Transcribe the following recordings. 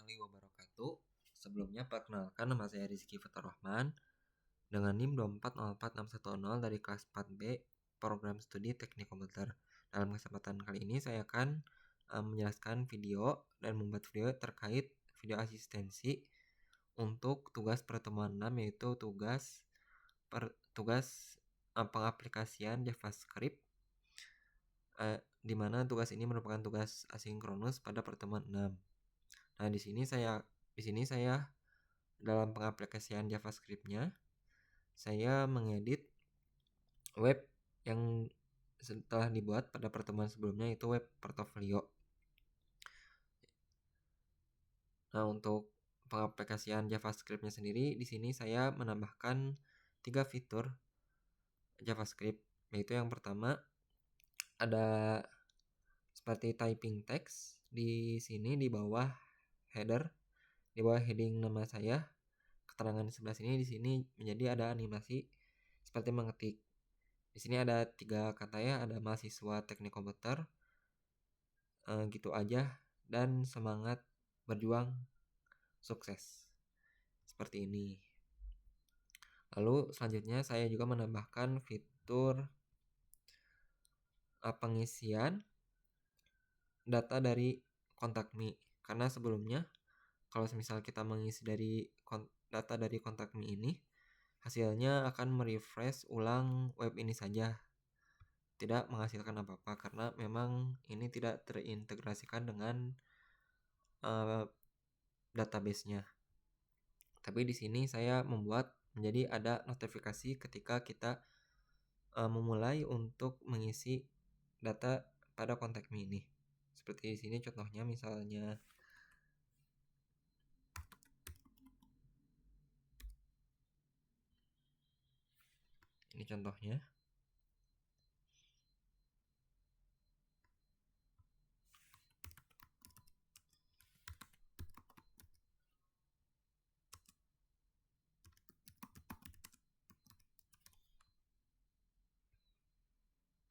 warahmatullahi wabarakatuh. Sebelumnya perkenalkan, nama saya Rizky Fathur Rahman dengan NIM 2404610 dari kelas 4B Program Studi Teknik Komputer. Dalam kesempatan kali ini saya akan menjelaskan video dan membuat video terkait video asistensi untuk tugas pertemuan 6, yaitu tugas pengaplikasian JavaScript, di mana tugas ini merupakan tugas asinkronus pada pertemuan 6. Nah, di sini saya dalam pengaplikasian JavaScript-nya saya mengedit web yang setelah dibuat pada pertemuan sebelumnya, yaitu web portofolio. Nah, untuk pengaplikasian JavaScript-nya sendiri, di sini saya menambahkan 3 fitur JavaScript, yaitu yang pertama ada seperti typing text di sini di bawah header, di bawah heading nama saya, keterangan di sebelah sini, di sini menjadi ada animasi seperti mengetik. Di sini ada 3 kata ya, ada mahasiswa teknik komputer, gitu aja, dan semangat berjuang sukses. Seperti ini. Lalu selanjutnya saya juga menambahkan fitur pengisian data dari kontak me, karena sebelumnya kalau misal kita mengisi data dari kontak me ini, hasilnya akan merefresh ulang web ini saja, tidak menghasilkan apa-apa karena memang ini tidak terintegrasikan dengan database-nya. Tapi di sini saya membuat menjadi ada notifikasi ketika kita memulai untuk mengisi data pada kontak me ini. Seperti di sini contohnya, misalnya ini contohnya.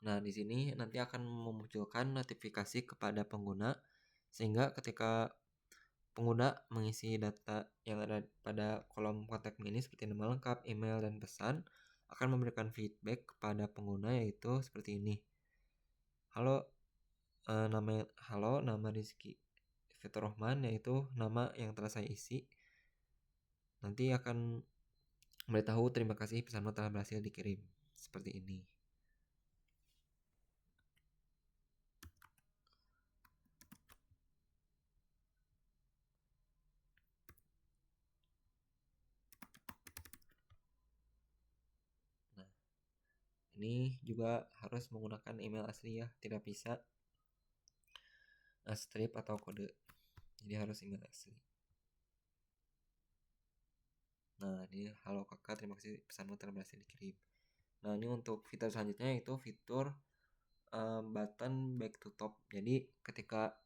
Nah, di sini nanti akan memunculkan notifikasi kepada pengguna, sehingga ketika pengguna mengisi data yang ada pada kolom kontak me ini seperti nama lengkap, email, dan pesan, akan memberikan feedback kepada pengguna, yaitu seperti ini. Halo, nama Rizky Fathur Rahman, yaitu nama yang telah saya isi. Nanti akan memberitahu terima kasih, pesanmu telah berhasil dikirim. Seperti ini. Nah, ini juga harus menggunakan email asli ya, tidak bisa strip atau kode. Jadi harus email asli. Nah, ini halo kakak, terima kasih, pesanmu telah berhasil dikirim. Nah, ini untuk fitur selanjutnya, yaitu fitur button back to top. Jadi ketika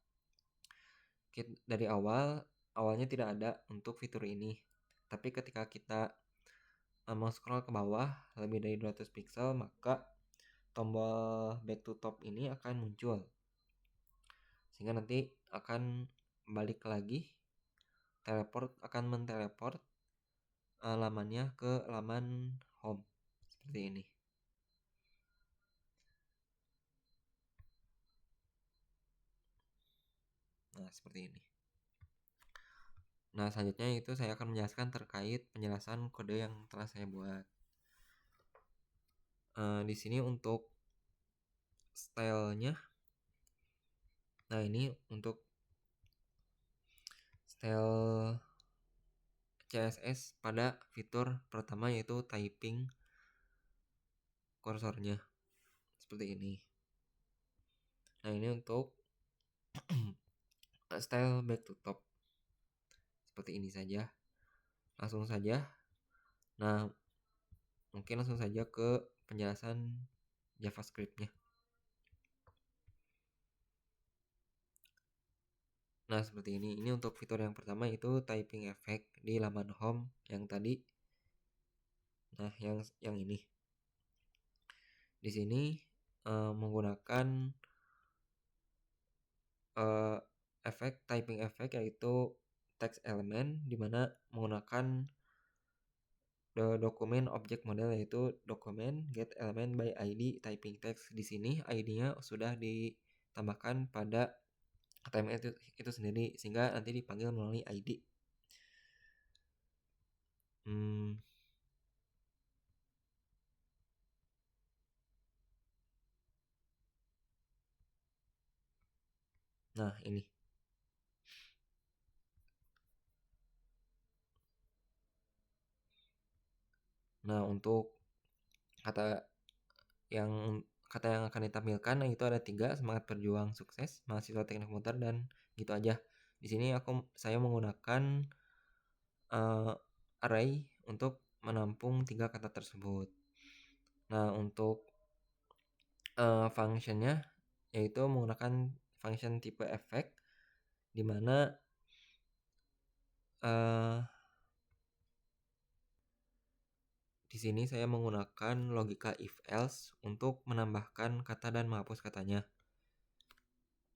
dari awalnya tidak ada untuk fitur ini, tapi ketika kita mau scroll ke bawah lebih dari 200 pixel, maka tombol back to top ini akan muncul, sehingga nanti akan balik lagi, akan menteleport lamannya ke laman home seperti ini. Nah, seperti ini. Nah, selanjutnya itu saya akan menjelaskan terkait penjelasan kode yang telah saya buat. Di sini untuk stylenya, nah ini untuk style CSS pada fitur pertama, yaitu typing kursornya seperti ini. Nah, ini untuk style back to top seperti ini saja. Langsung saja. Nah, mungkin langsung saja ke penjelasan JavaScript-nya. Nah, seperti ini. Ini untuk fitur yang pertama, itu typing effect di laman home yang tadi. Nah, yang ini. Di sini menggunakan typing effect, yaitu text element, di mana menggunakan dokumen objek model, yaitu dokumen get element by ID typing text. Di sini ID-nya sudah ditambahkan pada HTML itu sendiri, sehingga nanti dipanggil melalui ID. Nah, ini. Nah, untuk kata yang akan ditampilkan, itu ada 3: semangat berjuang, sukses, mahasiswa teknik komputer, dan gitu aja. Di sini saya menggunakan array untuk menampung 3 kata tersebut. Nah, untuk functionnya yaitu menggunakan function tipe efek, di mana di sini saya menggunakan logika if else untuk menambahkan kata dan menghapus katanya.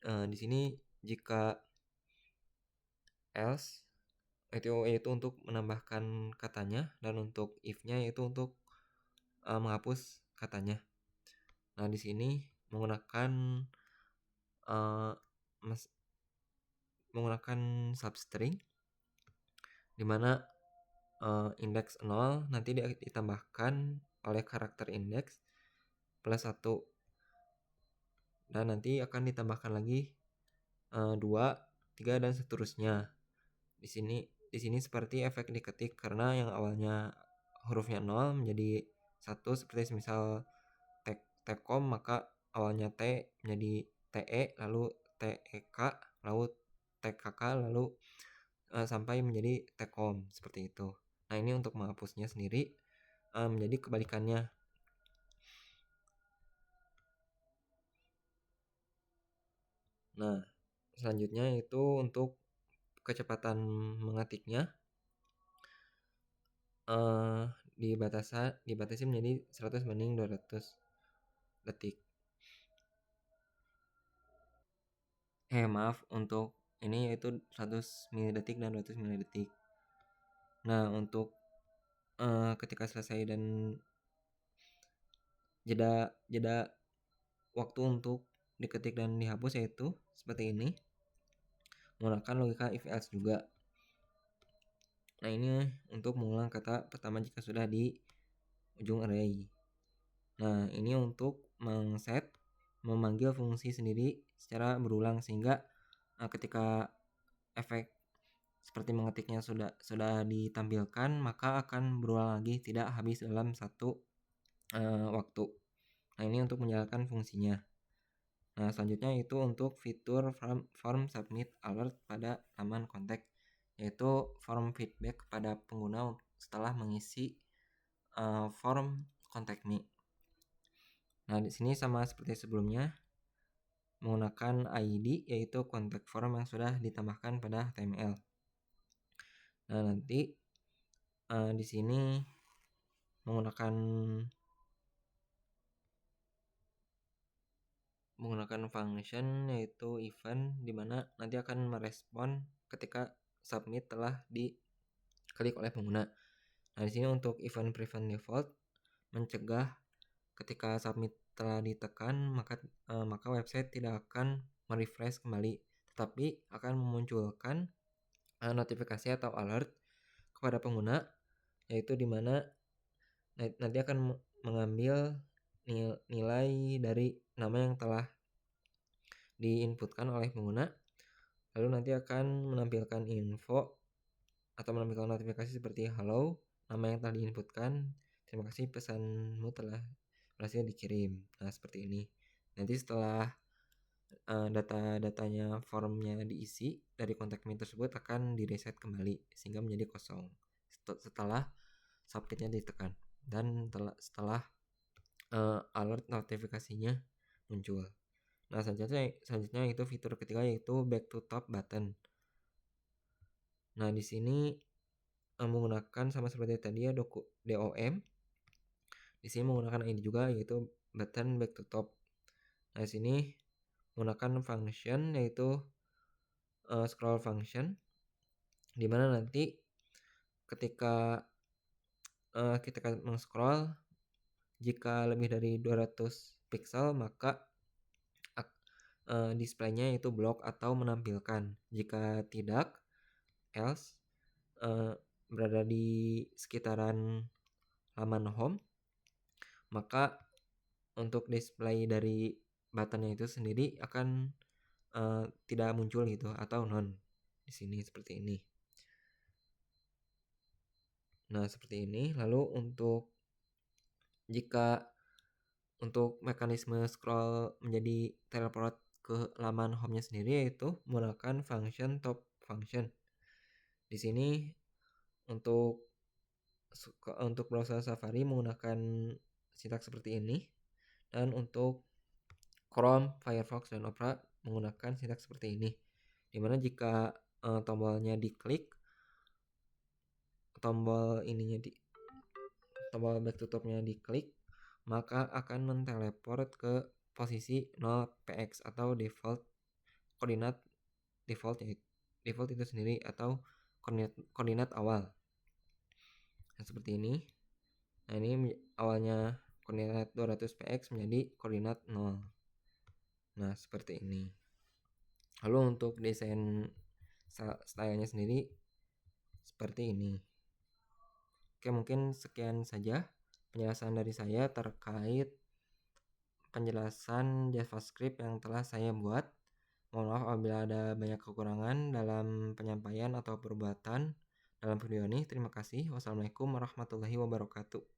Di sini jika else yaitu untuk menambahkan katanya, dan untuk if-nya yaitu untuk menghapus katanya. Nah, di sini menggunakan substring, di mana indeks 0 nanti ditambahkan oleh karakter indeks plus 1, dan nanti akan ditambahkan lagi 2, 3, dan seterusnya. Di sini seperti efek diketik, karena yang awalnya hurufnya 0 menjadi 1, seperti misal Tkom, maka awalnya T menjadi TE, lalu TEK, lalu TKK, lalu sampai menjadi Tkom, seperti itu. Nah, ini untuk menghapusnya sendiri menjadi kebalikannya. Nah, selanjutnya itu untuk kecepatan mengetiknya dibatasi menjadi 100 banding 200 detik. Maaf, untuk ini yaitu 100 mili-detik dan 200 mili-detik. Nah, untuk ketika selesai dan jeda waktu untuk diketik dan dihapus yaitu seperti ini, menggunakan logika if else juga. Nah, ini untuk mengulang kata pertama jika sudah di ujung array. Nah, ini untuk memanggil fungsi sendiri secara berulang, sehingga ketika efek seperti mengetiknya sudah ditampilkan, maka akan berulang lagi, tidak habis dalam satu waktu. Nah, ini untuk menjalankan fungsinya. Nah, selanjutnya itu untuk fitur form submit alert pada laman kontak, yaitu form feedback kepada pengguna setelah mengisi form contact me. Nah, di sini sama seperti sebelumnya, menggunakan ID yaitu contact form yang sudah ditambahkan pada HTML. Nah, nanti di sini menggunakan function yaitu event, di mana nanti akan merespon ketika submit telah diklik oleh pengguna. Nah, di sini untuk event prevent default mencegah ketika submit telah ditekan, maka website tidak akan merefresh kembali, tetapi akan memunculkan notifikasi atau alert kepada pengguna, yaitu di mana nanti akan mengambil nilai dari nama yang telah diinputkan oleh pengguna, lalu nanti akan menampilkan info atau menampilkan notifikasi seperti halo, nama yang telah diinputkan, terima kasih pesanmu telah berhasil dikirim. Nah, seperti ini. Nanti setelah data-datanya formnya diisi dari kontak me tersebut akan direset kembali sehingga menjadi kosong setelah submitnya ditekan, dan setelah alert notifikasinya muncul. Nah, selanjutnya itu fitur ketiga yaitu back to top button. Nah, di sini menggunakan sama seperti tadi ya, DOM. Di sini menggunakan ID juga yaitu button back to top. Nah, di sini menggunakan function yaitu scroll function, dimana nanti ketika kita men-scroll, jika lebih dari 200 pixel maka displaynya itu block atau menampilkan. Jika tidak, else, berada di sekitaran laman home, maka untuk display dari buttonnya itu sendiri akan tidak muncul gitu atau none di sini seperti ini. Nah, seperti ini. Lalu jika untuk mekanisme scroll menjadi teleport ke laman home-nya sendiri yaitu menggunakan function top function. Di sini untuk browser Safari menggunakan sintaks seperti ini, dan untuk Chrome, Firefox, dan Opera menggunakan sintaks seperti ini. Dimana jika tombolnya diklik, tombol back to top-nya diklik, maka akan menteleport ke posisi 0px atau koordinat default itu sendiri atau koordinat awal. Nah, seperti ini. Nah, ini awalnya koordinat 200px menjadi koordinat 0. Nah, seperti ini. Lalu untuk desain stylenya sendiri seperti ini. Oke, mungkin sekian saja penjelasan dari saya terkait penjelasan JavaScript yang telah saya buat. Mohon maaf apabila ada banyak kekurangan dalam penyampaian atau perbuatan dalam video ini. Terima kasih. Wassalamualaikum warahmatullahi wabarakatuh.